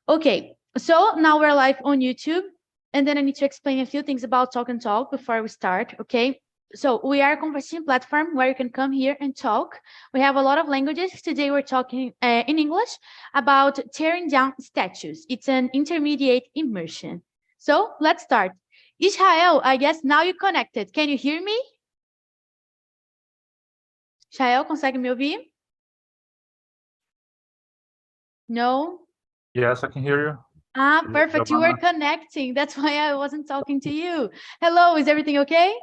Okay, so now we're live on YouTube, and then I need to explain a few things about Talk and Talk before we start, okay? So we are a conversation platform where you can come here and talk. We have a lot of languages. Today we're talking in English about tearing down statues. It's an intermediate immersion. So let's start. Israel, I guess now you're connected. Can you hear me? Israel, consegue me ouvir? No? Yes, I can hear you. Ah, perfect. You were connecting. That's why I wasn't talking to you. Hello, is everything okay?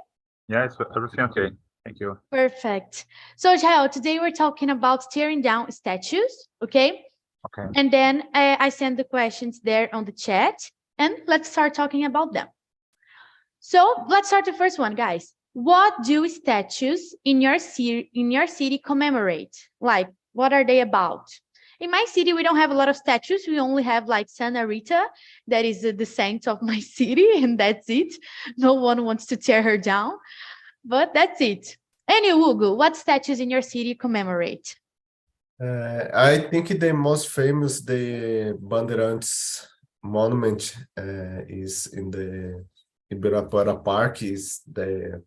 Yeah, it's everything okay. Thank you. Perfect. So, Jael, today we're talking about tearing down statues, okay? Okay. And then I send the questions there on the chat, and let's start talking about them. So let's start the first one, guys. What do statues in your city commemorate? Like, what are they about? In my city, we don't have a lot of statues. We only have like Santa Rita, that is the saint of my city, and that's it. No one wants to tear her down, but that's it. And you, Hugo, what statues in your city commemorate? I think the most famous, the Bandeirantes monument, is in the Ibirapuera Park. Is the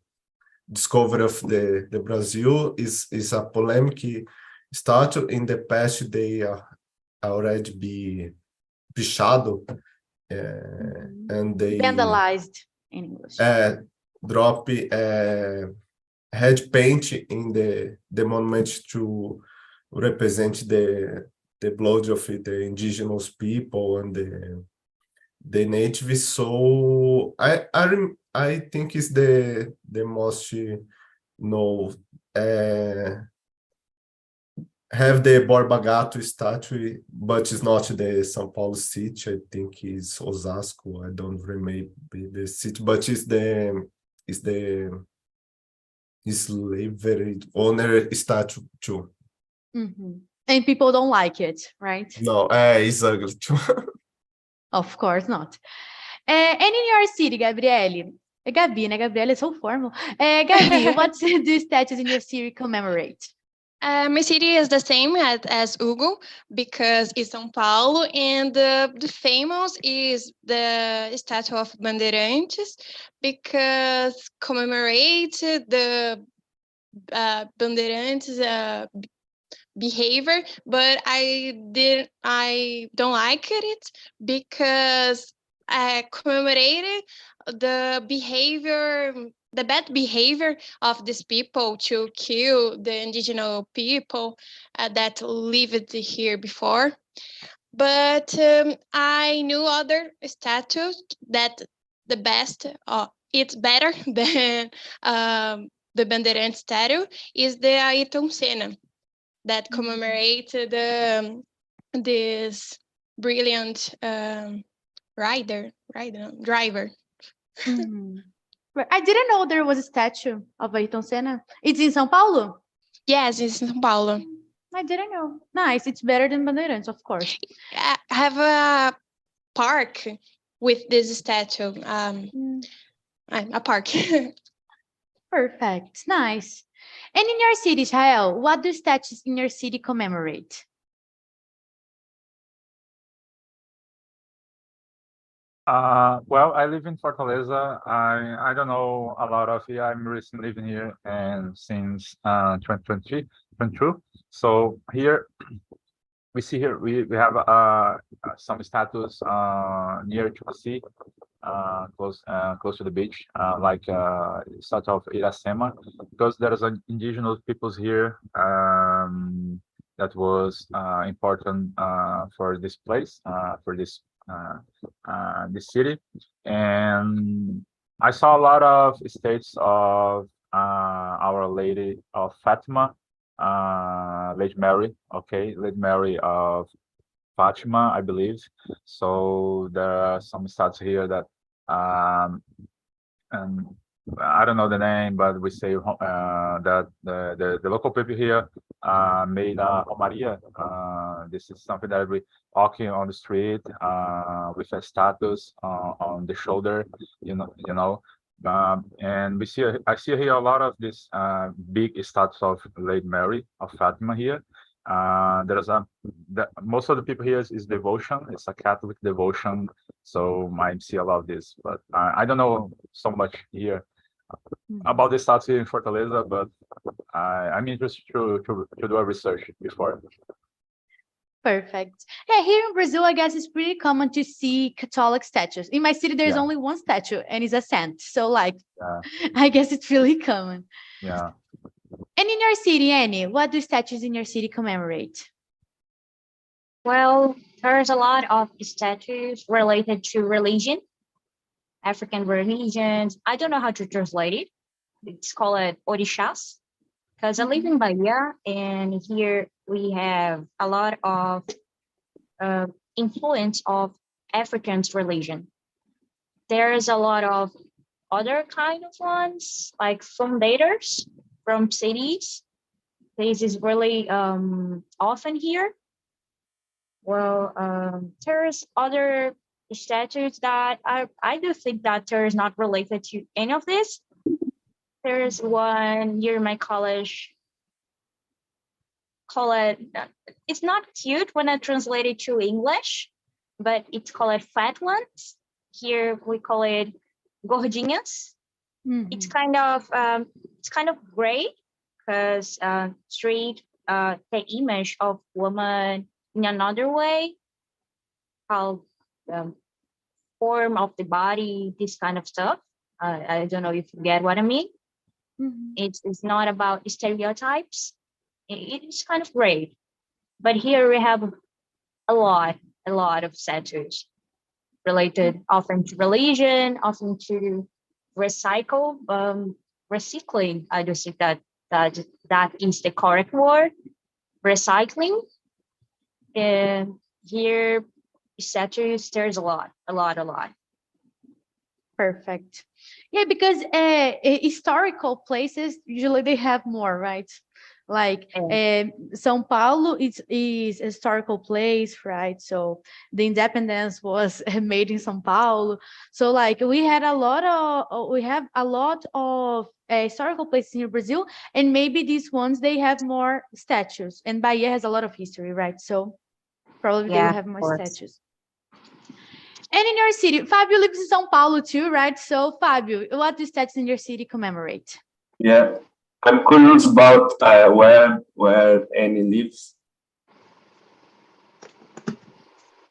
discovery of the Brazil. Is a polemic statue. In the past, they already be pichado, and they Vandalized in English. drop red paint in the monument to represent the blood of the indigenous people and the natives. So I think it's the most have the Borba Gato statue, but it's not the São Paulo city. I think it's Osasco. I don't remember the city, but it's the slavery owner statue too. Mm-hmm. And people don't like it, right? No, it's ugly too. Of course not. And in your city, Gabriele, Gabi, né? Gabriele is so formal. Gabi, what do statues in your city commemorate? My city is the same as Hugo because it's São Paulo, and the famous is the statue of Bandeirantes because commemorate the Bandeirantes behavior, but I don't like it because I commemorated the bad behavior of these people to kill the indigenous people that lived here before. But I knew other statues that the best, it's better than the Bandeirantes statue, is the Ayrton Senna that commemorates this brilliant driver. Mm-hmm. I didn't know there was a statue of Ayrton Senna. It's in São Paulo? Yes, it's in São Paulo. I didn't know. Nice. It's better than Bandeirantes, of course. I have a park with this statue. A park. Perfect. Nice. And in your city, Jael, what do statues in your city commemorate? Well, I live in Fortaleza. I don't know a lot of it. I'm recently living here and since 2022. So here we see here we have some statues near to the sea, close to the beach, like statue of Iracema, because there's an indigenous peoples here that was important for this place, for this city. And I saw a lot of states of Our Lady of Fatima, Lady Mary, Lady Mary of Fatima, I believe. So there are some stats here that and I don't know the name, but we say that the local people here made Romaria. This is something that we walking on the street with a status on the shoulder, and I see here a lot of this big statues of Lady Mary of Fatima here, Most of the people here is devotion. It's a Catholic devotion, so might see a lot of this. But I don't know so much here about the status here in Fortaleza, but I'm interested to do a research before. Perfect. Yeah, here in Brazil, I guess it's pretty common to see Catholic statues. In my city, there's Yeah. only one statue, and it's a saint. So, like, Yeah. I guess it's really common. Yeah. And in your city, Annie, what do statues in your city commemorate? Well, there's a lot of statues related to religion, African religions. I don't know how to translate it. It's called orishas. Because I live in Bahia, and here we have a lot of influence of African's religion. There's a lot of other kind of ones, like fundators from cities. This is really often here. Well, there's other statues that I do think that there's not related to any of this. There's one near my college. It's not cute when I translate it to English, but it's called fat ones. Here we call it gordinhas. It's kind of gray because treat the image of woman in another way, how form of the body, this kind of stuff. I don't know if you get what I mean. It's not about stereotypes. It's kind of great. But here we have a lot of statues related often to religion, often to recycling. I do think that is the correct word, recycling. And here statues, there's a lot. Perfect. Yeah, because historical places, usually they have more, right? Like São Paulo is a historical place, right? So the independence was made in São Paulo. So like we have a lot of historical places in Brazil, and maybe these ones they have more statues. And Bahia has a lot of history, right? So probably they will have more statues. And in your city, Fabio lives in São Paulo too, right? So Fabio, what do statues in your city commemorate? Yeah, I'm curious about where Annie lives.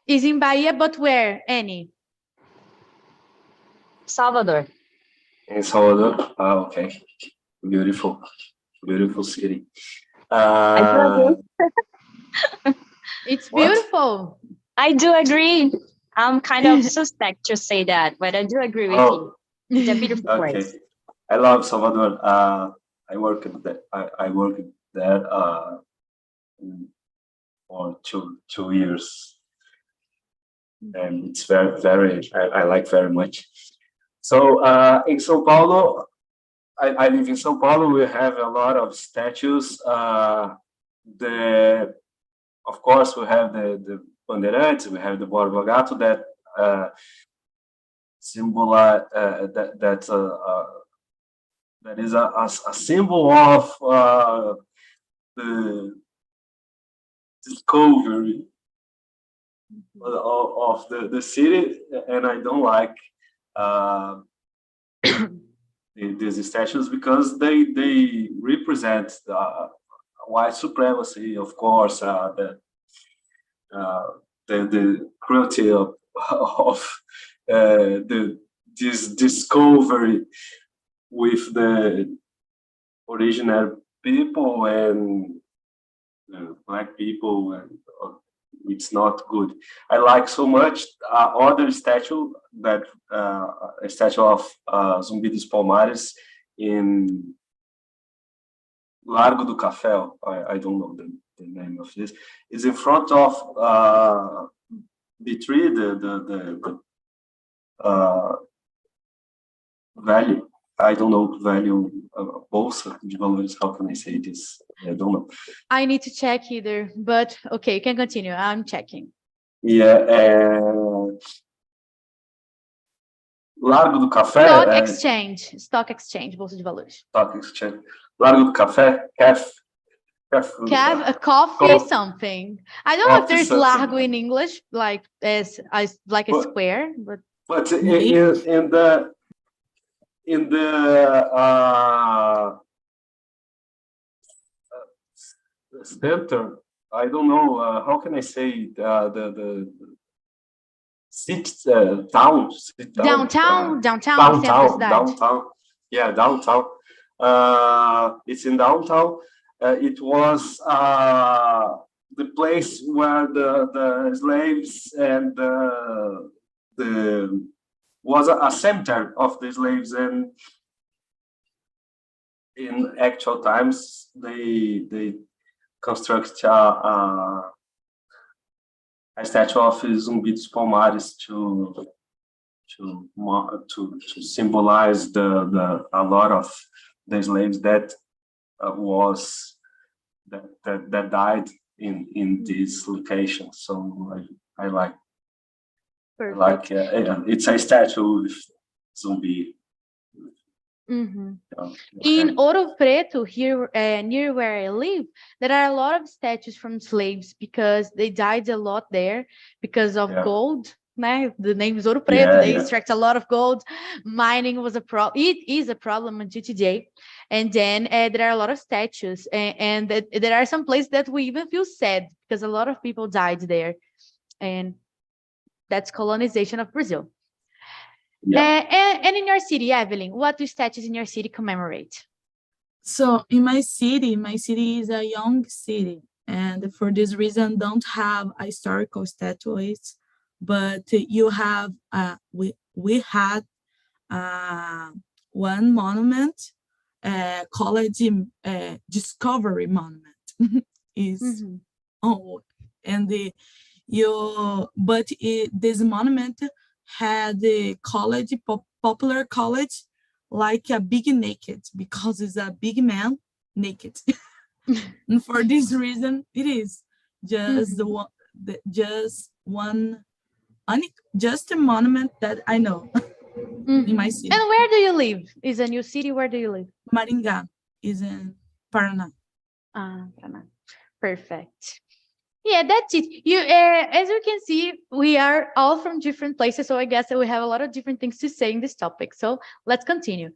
Is in Bahia, but where, Annie? Salvador. In Salvador? Oh, okay. Beautiful city. It's beautiful. I do agree. I'm kind of suspect to say that, but I do agree with you. It's a beautiful place. I love Salvador. I worked there for 2 years, and it's very I like very much. So in São Paulo, I live in São Paulo. We have a lot of statues. Of course, we have the Bandeirantes, we have the Borba Gato that symbolize that is a symbol of the discovery of the city, and I don't like these statues because they represent white supremacy, of course, the cruelty of this discovery with the original people and black people, and it's not good. I like so much other statue that a statue of Zumbi dos Palmares in Largo do Café. I don't know the name of this. Is in front of B3, the value. I don't know value bolsa de valores. How can I say this? I don't know. I need to check either, but okay, you can continue. I'm checking. Yeah, Largo do Café. Stock exchange, bolsa de valores. Stock exchange. Largo do Café, CAF. a coffee something. I don't know if there's largo in English, like as like a square, but in the center, I don't know how can I say the city town, downtown, yeah, downtown. It's in downtown. It was the place where the slaves and the was a cemetery of the slaves, and in actual times they construct a statue of Zumbi dos Palmares to symbolize a lot of the slaves that that died in this location. So I like it's a statue with Zumbi. In Ouro Preto, here near where I live, there are a lot of statues from slaves because they died a lot there because of gold. The name is Ouro Preto. They extract a lot of gold. Mining was a problem. It is a problem until today. And then there are a lot of statues, and there are some places that we even feel sad because a lot of people died there, and that's colonization of Brazil. And in your city, Evelyn, what do statues in your city commemorate? So in my city is a young city, and for this reason don't have historical statues, but you have we had one monument called Discovery Monument is and this monument had the college, popular college, like a big naked, because it's a big man naked. And for this reason, it is just just a monument that I know in my city. And where do you live? Is a new city? Where do you live? Maringá is in Paraná. Paraná. Perfect. Yeah, that's it. As you can see, we are all from different places, so I guess that we have a lot of different things to say in this topic. So let's continue.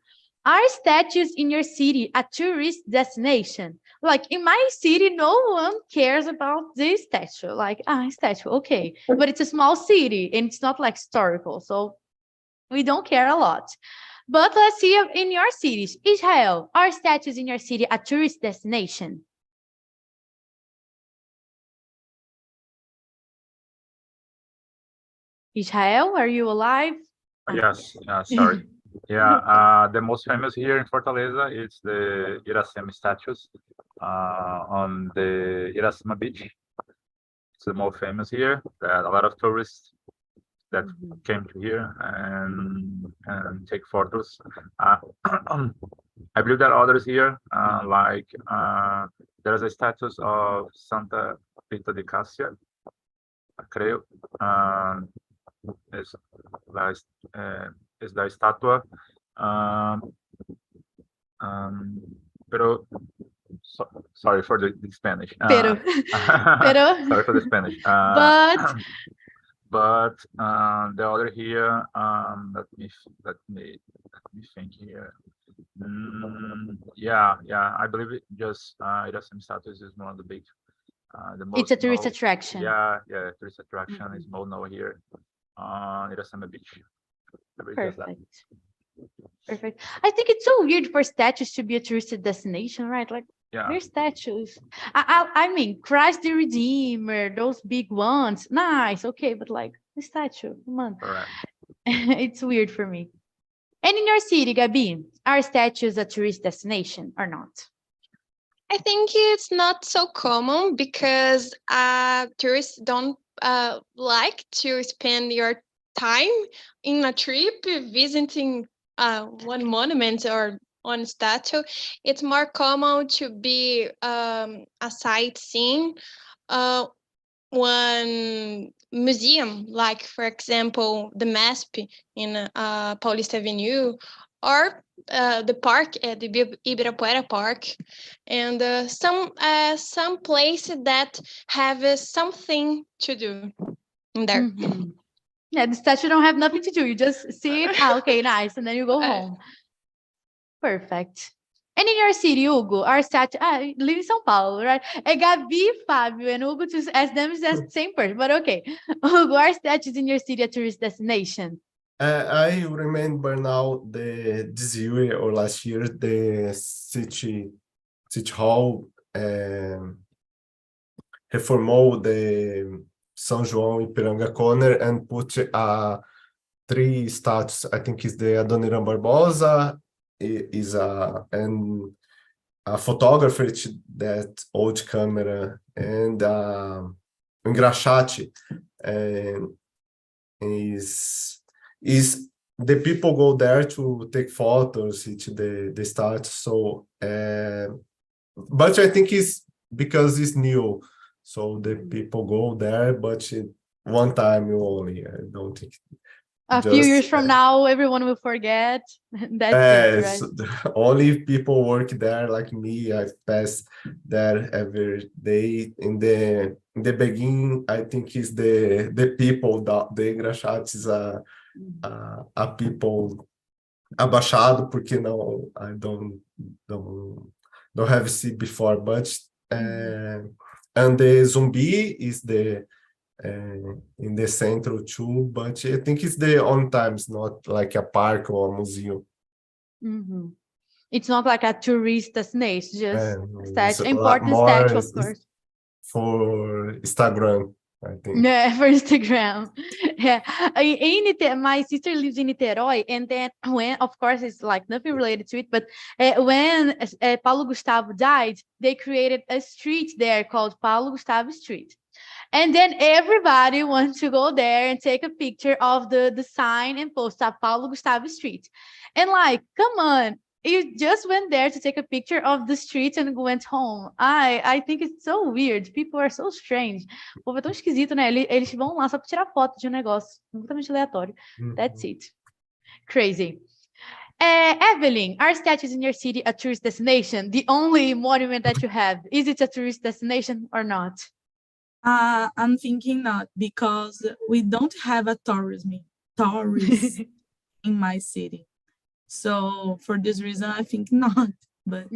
Are statues in your city a tourist destination? Like in my city, no one cares about this statue. Like, statue, okay. But it's a small city and it's not like historical, so we don't care a lot. But let's see in your cities. Israel, are statues in your city a tourist destination? Israel, are you alive? Yes, sorry. Yeah, the most famous here in Fortaleza is the Iracema statues on the Iracema beach. It's the most famous here. There are a lot of tourists that came to here and take photos. I believe there are others here, like there's a statue of Santa Rita de Cássia, creo. Es la estatua, pero sorry for the Spanish. Pero. Sorry for the Spanish. But the other here, let me think here. Yeah, I believe it just Iracema statues is one of the big, the most. It's a tourist attraction. Yeah, tourist attraction is more known here on Iracema beach. Perfect. I think it's so weird for statues to be a tourist destination, right? Like, they're statues. I mean, Christ the Redeemer, those big ones, nice, okay, but like the statue, come on. It's weird for me. And in your city, Gabi, are statues a tourist destination or not? I think it's not so common because tourists don't like to spend your time in a trip visiting one monument or one statue. It's more common to be a sightseeing one museum, like for example the MASP in Paulista Avenue, or the park at the Ibirapuera Park, and some places that have something to do in there. Yeah, the statue don't have nothing to do. You just see it. Okay, nice, and then you go home. Perfect. And in your city, Hugo, our statue, live in São Paulo, right? Gabi, Fabio, and Hugo, to ask them is the same person, but okay. Hugo, are statues in your city a tourist destination? I remember now this year or last year, the city hall reformou the São João Ipiranga corner and put 3 statues. I think it's the Adoniran Barbosa, and a photographer that old camera, and Engraxate, is the people go there to take photos, the start. So but I think it's because it's new, so the people go there, but one time only. I don't think a few years from now everyone will forget. That's it, right? Only people work there like me. I pass there every day. In the beginning, I think it's the people that the Engraxate is a people abaixado, porque não, I don't have seen before, but and the Zumbi is the in the central too, but I think it's the on times, not like a park or a museum. It's not like a tourist destination, just statue, It's important statue, of course. For Instagram, I think. Yeah, for Instagram. Yeah. My sister lives in Niterói, and then when, of course, it's like nothing related to it, but when Paulo Gustavo died, they created a street there called Paulo Gustavo Street. And then everybody wants to go there and take a picture of the sign and post up Paulo Gustavo Street. And like, come on, you just went there to take a picture of the street and went home. I think it's so weird. People are so strange. O povo é tão esquisito, né? Eles vão lá só para tirar foto de um negócio completamente aleatório. That's it. Crazy. Evelyn, are statues in your city a tourist destination? The only monument that you have, is it a tourist destination or not? I'm thinking not, because we don't have a tourism in my city. So for this reason, I think not. But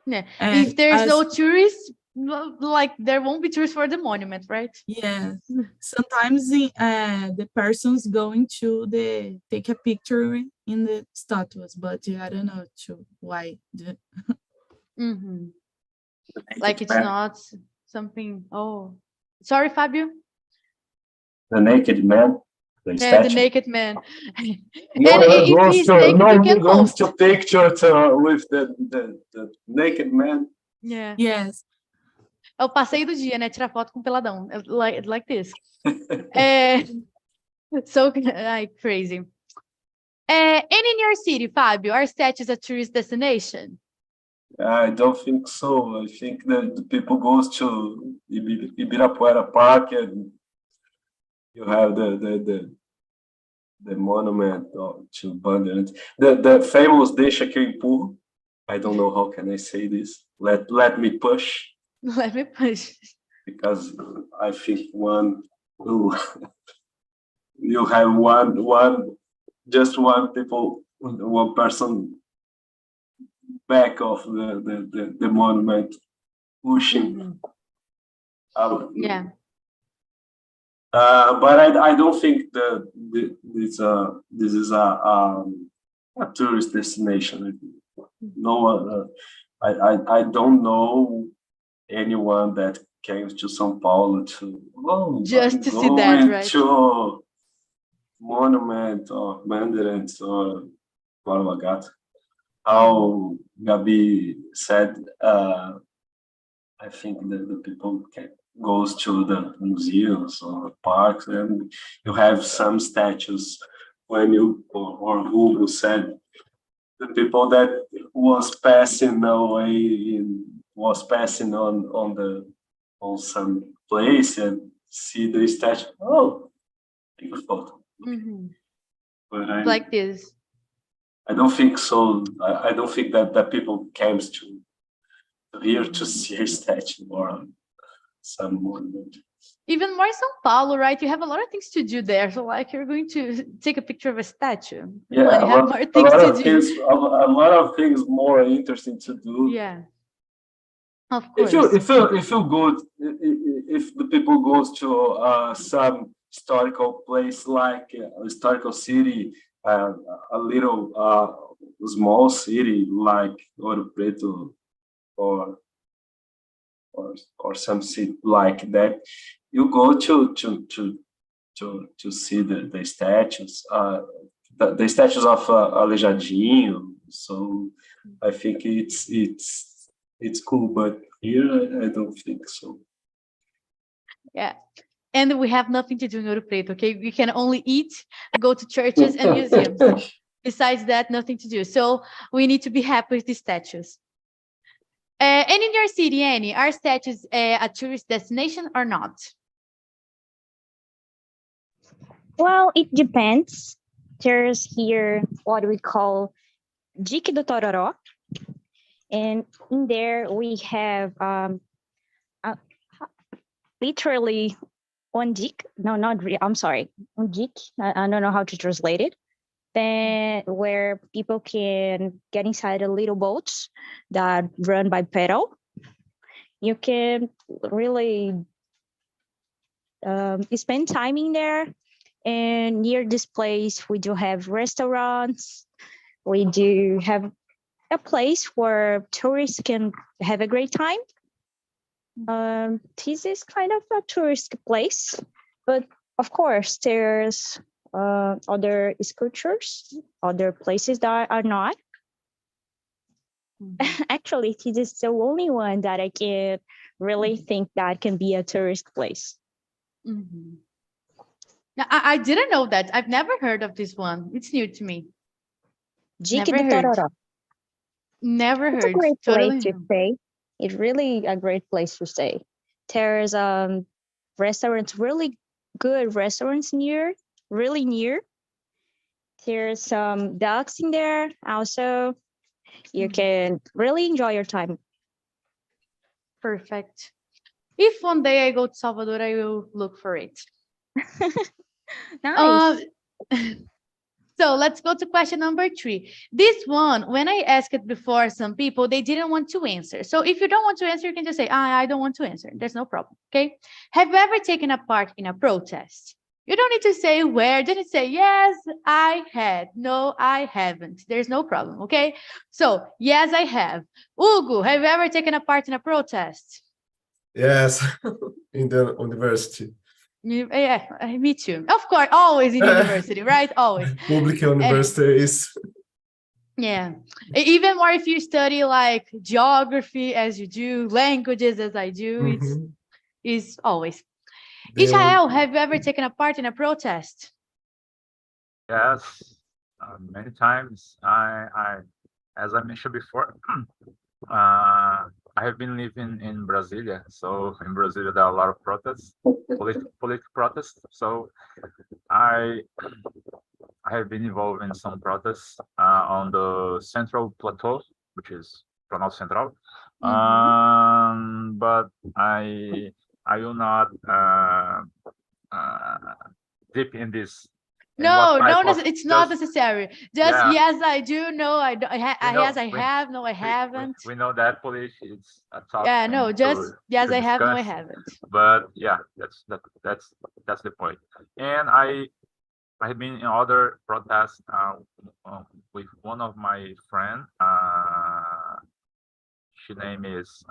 yeah, if there's no tourists, like there won't be tourists for the monument, right? Yes. Sometimes the person's going to take a picture in the statues, but I don't know why. Like it's not something. Oh, sorry, Fabio. The naked man. The statue. The naked man. No one goes to picture with the naked man. Yeah. Yes. É o passeio do dia, né? Tirar foto com o peladão. Like this. So crazy. And in your city, Fabio, are statues a tourist destination? I don't think so. I think that the people goes to Ibirapuera Park, and you have the monument to Bandeirantes. The famous Deixa que eu empurro. I don't know how can I say this. Let me push. Let me push. Because I think one you have one person back of the monument pushing out. Yeah. But I don't think that this is a tourist destination. No, I don't know anyone that came to São Paulo just to see that, right? To monument or Bandeirantes or Guarulhos. How Gabi said, I think that the people goes to the museums or parks, and you have some statues. When you or Hugo said, the people that was passing away was passing on some place and see the statue. Oh, take a photo. Like this. I don't think so. I don't think that people came to here to see a statue or some monument. Even more in São Paulo, right? You have a lot of things to do there. So like you're going to take a picture of a statue. Yeah, Well, you have more things to do. A lot of things more interesting to do. Yeah. Of course. If you go, if the people goes to some historical place like a historical city, a little small city like Ouro Preto or some city like that, you go to see the statues, the statues of Aleijadinho. So I think it's cool, but here I don't think so. Yeah. And we have nothing to do in Ouro Preto, okay? We can only eat, go to churches and museums. Besides that, nothing to do. So we need to be happy with the statues. And in your city, Annie, are statues a tourist destination or not? Well, it depends. There's here what we call Dique do Tororó. And in there we have literally one dique. No, not really. I'm sorry. Un dique. I don't know how to translate it. Then where people can get inside a little boats that run by pedal. You can really spend time in there. And near this place, we do have restaurants. We do have a place where tourists can have a great time. This is kind of a tourist place, but of course, there's other sculptures, other places that are not. Actually, this is the only one that I can really think that can be a tourist place. Now, I didn't know that. I've never heard of this one. It's new to me. Dique Never do heard. Tororó. Never It's heard. a great Totally place to new. stay. It's really a great place to stay. There's restaurants, really good restaurants near, really near. There's some ducks in there also. You can really enjoy your time. Perfect. If one day I go to Salvador, I will look for it. Nice. So let's go to question number 3. This one, when I asked it before, some people, they didn't want to answer. So if you don't want to answer, you can just say, I don't want to answer. There's no problem, okay? Have you ever taken a part in a protest? You don't need to say where. Just say, yes, I had. No, I haven't. There's no problem, okay? So, yes, I have. Hugo, have you ever taken a part in a protest? Yes, in the university. Yeah, me too. Of course, always in university, right? Always. Public university is. Yeah. Even more if you study like geography as you do, languages as I do, it's always. Israel, have you ever taken a part in a protest? Yes, many times. As I mentioned before, I have been living in Brasilia. So in Brasilia, there are a lot of protests, political protests. So I have been involved in some protests on the Central Plateau, which is Planalto Central. But I will not deep in this. No, it's not necessary. Just yes, I do. No, I don't. Yes, I have. No, I haven't. We know that police is a topic. Yeah, no, just yes, I have. No, I haven't. But yeah, that's the point. And I have been in other protests with one of my friends. Her name is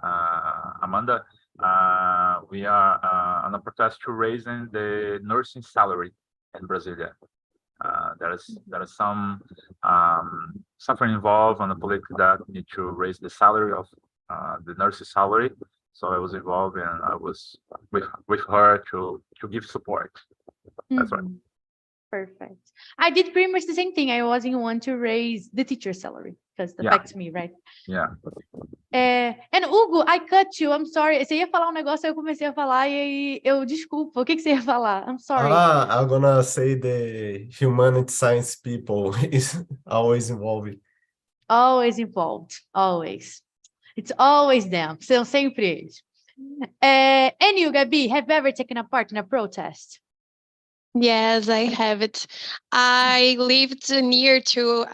Amanda. We are on a protest to raising the nursing salary in Brasilia. There is some suffering involved on the politics that need to raise the salary of the nurse's salary. So I was involved and I was with her to give support. That's right. Perfect. I did pretty much the same thing. I wasn't one to raise the teacher salary because affects me, right? Yeah. And Hugo, I cut you. I'm sorry. Você ia falar um negócio, aí eu comecei a falar e aí eu desculpa. O que você ia falar? I'm sorry. I'm gonna say the humanity science people is always involved. Always involved. Always. It's always them. São sempre eles. And you, Gabi, have you ever taken a part in a protest? Yes, I have it. I lived near to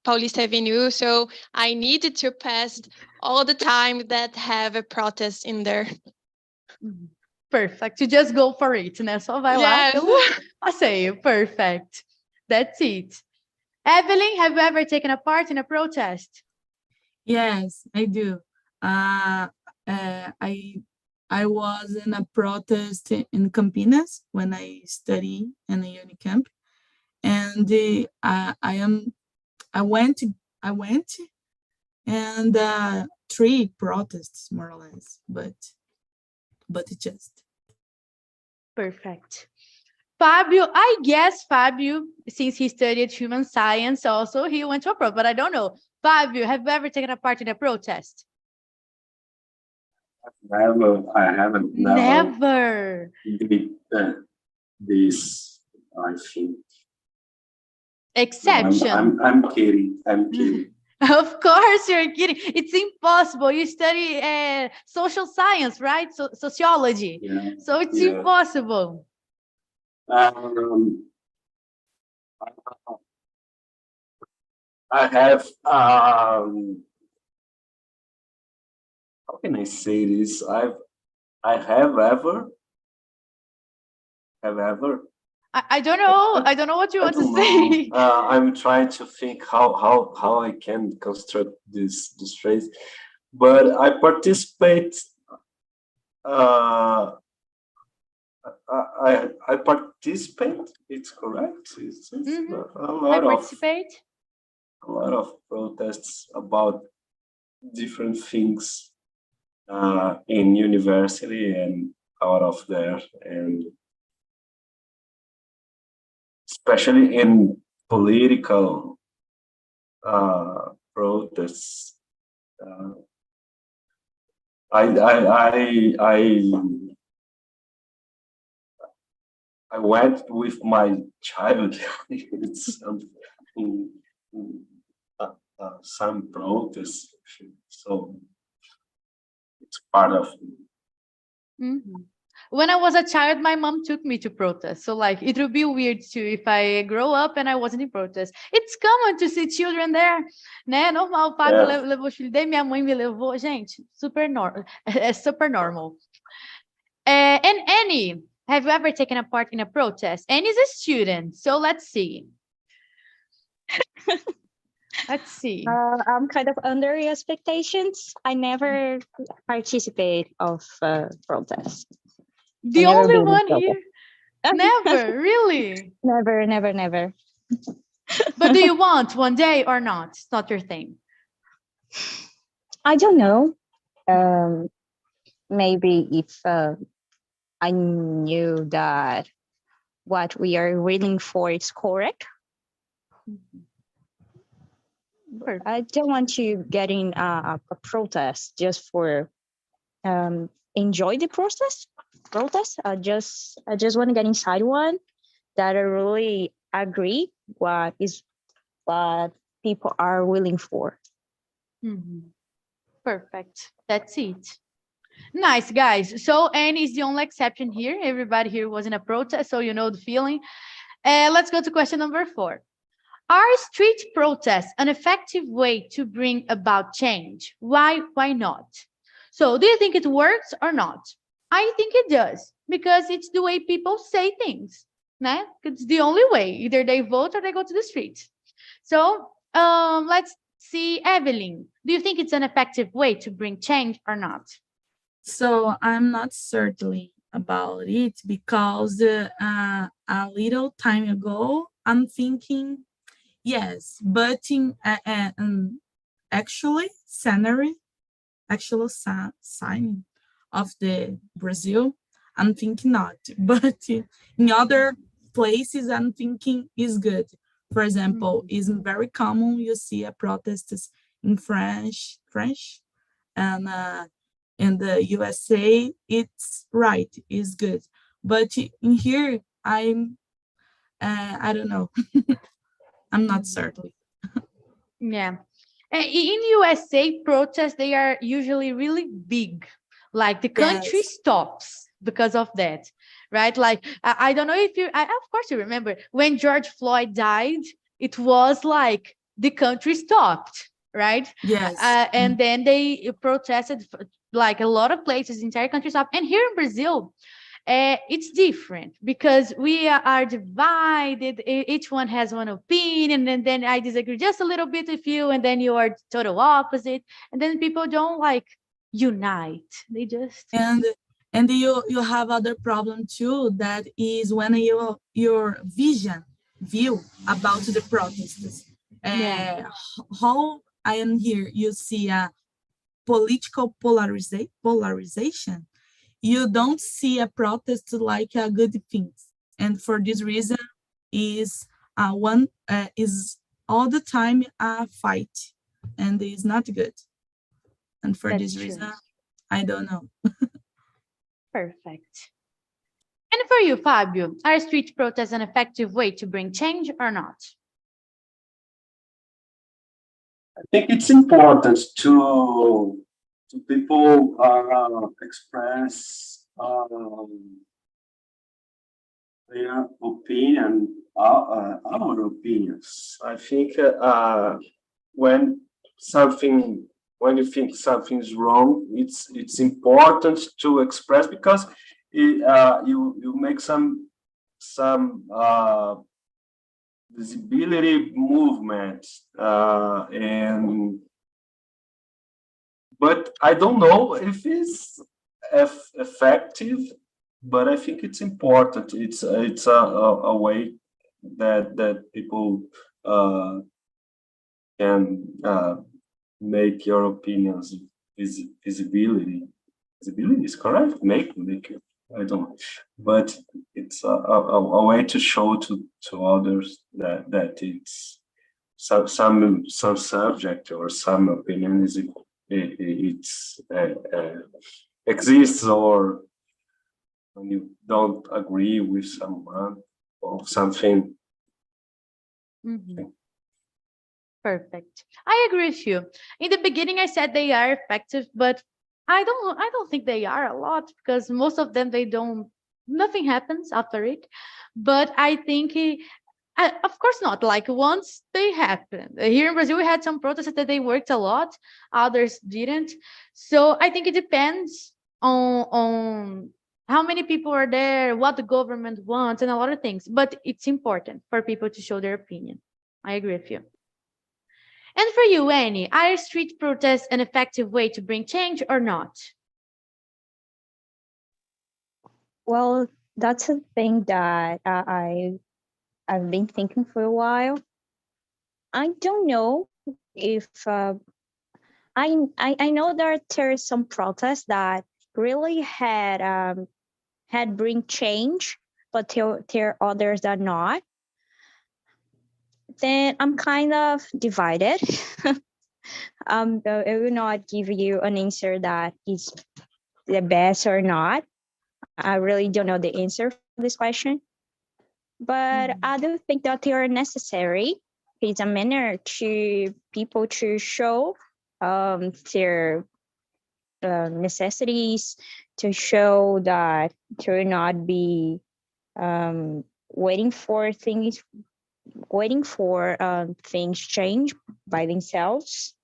Paulista Avenue, so I needed to pass all the time that have a protest in there. Perfect. You just go for it, né? Só vai lá pelo passeio. Perfect. That's it. Evelyn, have you ever taken a part in a protest? Yes, I do. I was in a protest in Campinas when I study in a Unicamp, and I went, and 3 protests more or less, but it just. Perfect. Fabio, I guess Fabio, since he studied human science also, he went to a protest, but I don't know. Fabio, have you ever taken a part in a protest? I haven't Never. did this, I think. Exception. No, I'm kidding. I'm kidding. Of course you're kidding. It's impossible. You study social science, right? Sociology. Yeah. So it's impossible. I have how can I say this? I have ever. I don't know. I don't know what you want to say. I'm trying to think how I can construct this phrase, but I participate. I participate. It's correct. It's I participate. A lot of protests about different things in university and out of there, and especially in political protests. I went with my child. It's some protests, so it's part of. When I was a child, my mom took me to protest. So like, it would be weird too if I grow up and I wasn't in protest. It's common to see children there, né? Normal, o Fábio levou o filho dele, minha mãe me levou. Gente, super normal. É super normal. And Annie, have you ever taken a part in a protest? Annie's a student, so let's see. Let's see. I'm kind of under your expectations. I never participate of protests. The only one here. Never, really? Never. But do you want one day or not? It's not your thing. I don't know. Maybe if I knew that what we are waiting for is correct. I don't want to get in a protest just for enjoy the protest. I just want to get inside one that I really agree what people are willing for. Perfect. That's it. Nice, guys. So Annie is the only exception here. Everybody here was in a protest, so you know the feeling. Let's go to question number 4. Are street protests an effective way to bring about change? Why not? So do you think it works or not? I think it does, because it's the way people say things. Né? It's the only way. Either they vote or they go to the streets. So let's see, Evelyn, do you think it's an effective way to bring change or not? So I'm not certain about it, because a little time ago, I'm thinking, yes, but in actual sign of the Brazil, I'm thinking not. But in other places, I'm thinking is good. For example, it's very common you see a protests in French, and in the USA, it's right, is good. But in here, I don't know. I'm not certain. Yeah. In USA, protests, they are usually really big. Like the country Yes. stops because of that, right? Like, I don't know if of course you remember, when George Floyd died, it was like the country stopped, right? Yes. And then they protested, like a lot of places, entire country stopped. And here in Brazil, it's different because we are divided. Each one has one opinion, and then I disagree just a little bit with you, and then you are total opposite, and then people don't like unite. They just And you have other problem too, that is when your view about the protests. Yeah. How I am here, you see a political polarization. You don't see a protest like a good thing, and for this reason, is one is all the time a fight, and it's not good. And for That's this true. reason, I don't know. Perfect. And for you, Fabio, are street protests an effective way to bring change or not? I think it's important to people express their opinion, our opinions. I think when you think something's wrong, it's important to express, because you make some visibility movement, but I don't know if it's effective, but I think it's important. It's a way that people can make your opinions visibility. Visibility is correct. Make I don't know, but it's a way to show to others that it's some subject or some opinion is it's exists, or when you don't agree with someone or something. Mhm. Perfect. I agree with you. In the beginning, I said they are effective, but I don't think they are a lot, because most of them, nothing happens after it. But I think of course not. Like, once they happen. Here in Brazil, we had some protests that they worked a lot, others didn't. So I think it depends on how many people are there, what the government wants, and a lot of things. But it's important for people to show their opinion. I agree with you. And for you, Annie, are street protests an effective way to bring change or not? Well, that's a thing that I've been thinking for a while. I don't know if I know that there's some protests that really had bring change, but there are others that not. Then I'm kind of I will not give you an answer that is the best or not. I really don't know the answer for this question, but I do think that they are necessary. It's a manner to people to show their necessities, to show that to not be waiting for things change by themselves.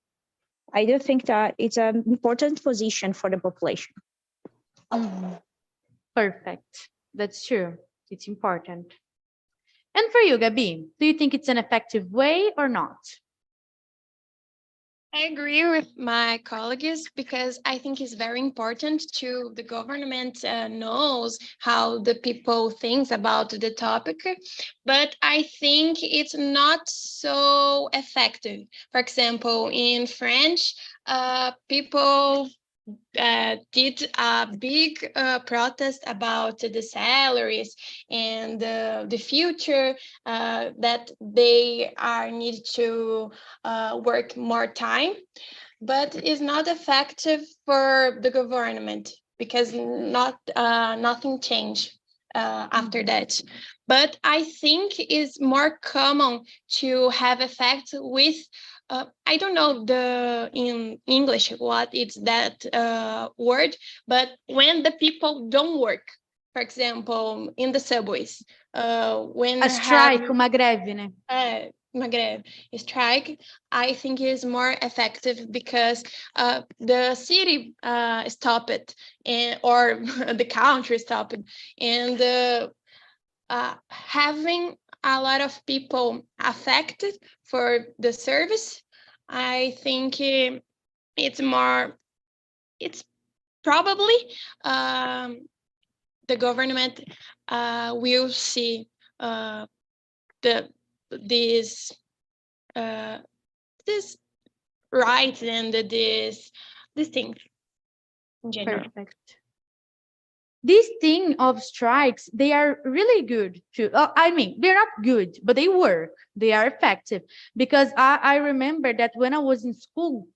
I do think that it's an important position for the population. Perfect. That's true. It's important. And for you, Gabi, do you think it's an effective way or not? I agree with my colleagues, because I think it's very important to the government knows how the people think about the topic, but I think it's not so effective. For example, in French, people did a big protest about the salaries and the future, that they are need to work more time. but it's not effective for the government because nothing changed after that. But I think it's more common to have effect with I don't know in English what is that word, but when the people don't work, for example, in the subways, when A strike, uma greve, né? Uma greve, strike, I think is more effective because the city stopped or the country stopped, and having a lot of people affected for the service, I think it's probably the government will see this right and this thing in general. Perfect. This thing of strikes, they are really good too. I mean, they're not good, but they work. They are effective. Because I remember that when I was in school,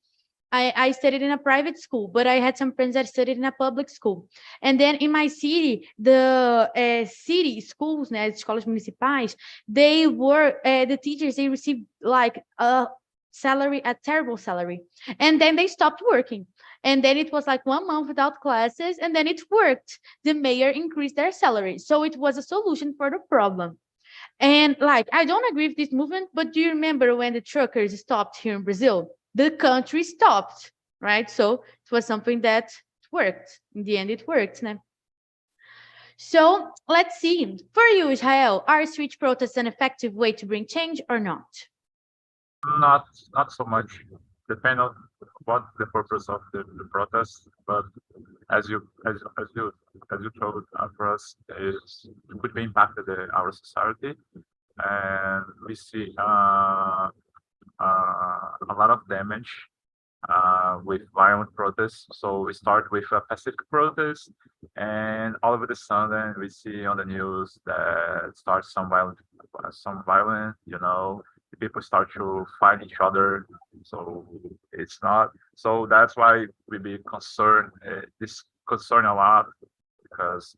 I studied in a private school, but I had some friends that studied in a public school. And then in my city, the city schools, né, escolas municipais, they were, the teachers, they received like a terrible salary. And then they stopped working. And then it was like 1 month without classes, and then it worked. The mayor increased their salary. So it was a solution for the problem. And like, I don't agree with this movement, but do you remember when the truckers stopped here in Brazil? The country stopped, right? So it was something that worked. In the end, it worked. Né? So let's see. For you, Israel, are street protests an effective way to bring change or not? Not so much. Depend on what the purpose of the protest, but as you told for us, it could be impacted our society, and we see a lot of damage with violent protests. So we start with a pacific protest, and all of a sudden we see on the news that starts some violent, you know, people start to fight each other. So it's not. So that's why we be concerned. This concern a lot because,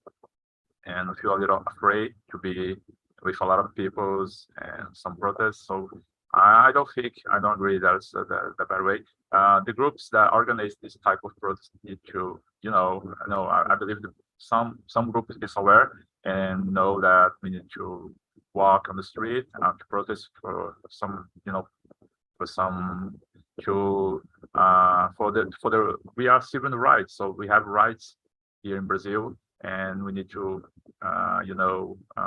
and we feel a little afraid to be with a lot of peoples and some protests. So I don't agree that's the better way. The groups that organize this type of protest need to, I believe that some group is aware and know that we need to walk on the street to protest for some, we are civil rights, so we have rights here in Brazil, and we need to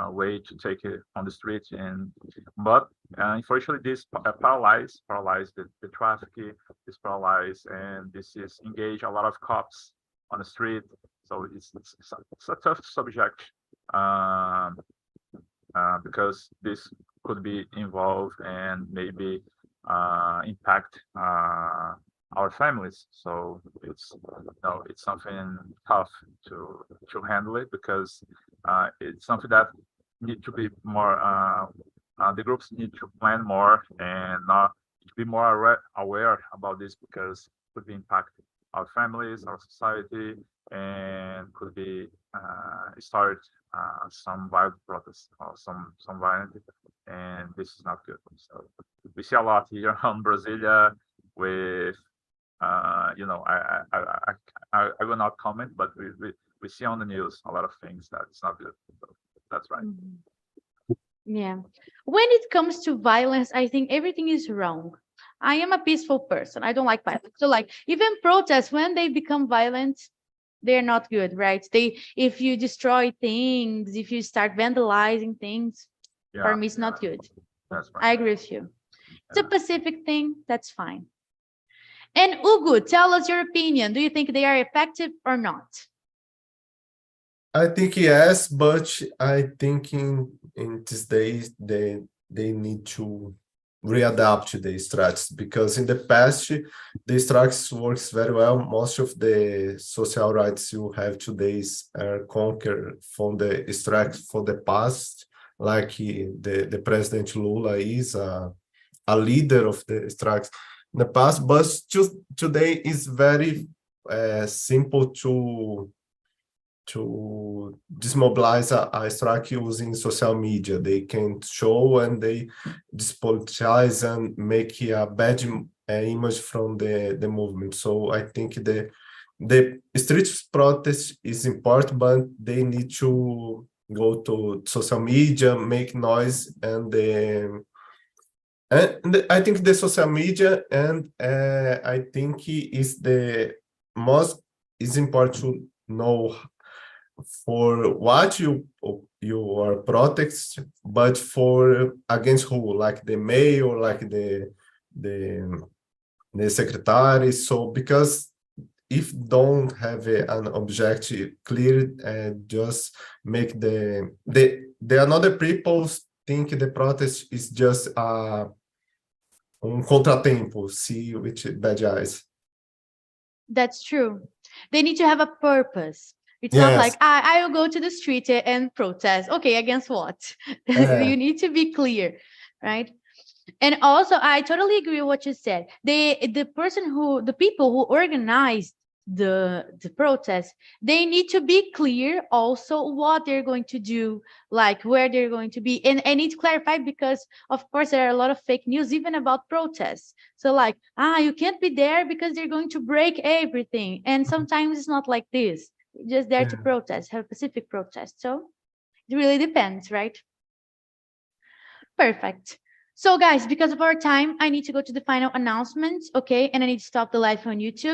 way to take it on the street. But unfortunately this paralyze the traffic, this paralyze, and this is engage a lot of cops on the street. So it's a tough subject because this could be involved and maybe impact our families. So it's something tough to handle it, because it's something that need to be more. The groups need to plan more and to be more aware about this, because it could be impact our families, our society, and could be start some violent protests or some violent, and this is not good. So we see a lot here in Brasilia with I will not comment, but we see on the news a lot of things that's not good. So that's right. Yeah. When it comes to violence, I think everything is wrong. I am a peaceful person. I don't like violence. So like even protests, when they become violent, they're not good, right? If you destroy things, if you start vandalizing things, for me, it's not good. That's right. I agree with you. It's a Pacific thing, that's fine. And Ugo, tell us your opinion. Do you think they are effective or not? I think yes, but I think in these days they need to readapt the strikes, because in the past the strikes works very well. Most of the social rights you have today are conquered from the strikes for the past, like the President Lula is a leader of the strikes. in the past, but today is very simple to demobilize a strike using social media. They can show and they dispoliticize and make a bad image from the movement. So I think the street protest is important, but they need to go to social media, make noise, and I think the social media, and I think is the most is important to know for what you are protest, but for against who, like the mayor, like the secretary. So because if don't have an objective clear, just make the another people think the protest is just contratempo, see with bad eyes. That's true. They need to have a purpose. It's Yes. not like I will go to the street and protest. Okay, against what? You need to be clear, right? And also, I totally agree with what you said. The people who organized the protest, they need to be clear also what they're going to do, like where they're going to be. And I need to clarify because, of course, there are a lot of fake news even about protests. So like, you can't be there because they're going to break everything. And sometimes it's not like this. You're just there to protest, have a pacific protest. So it really depends, right? Perfect. So guys, because of our time, I need to go to the final announcements, okay? And I need to stop the live on YouTube.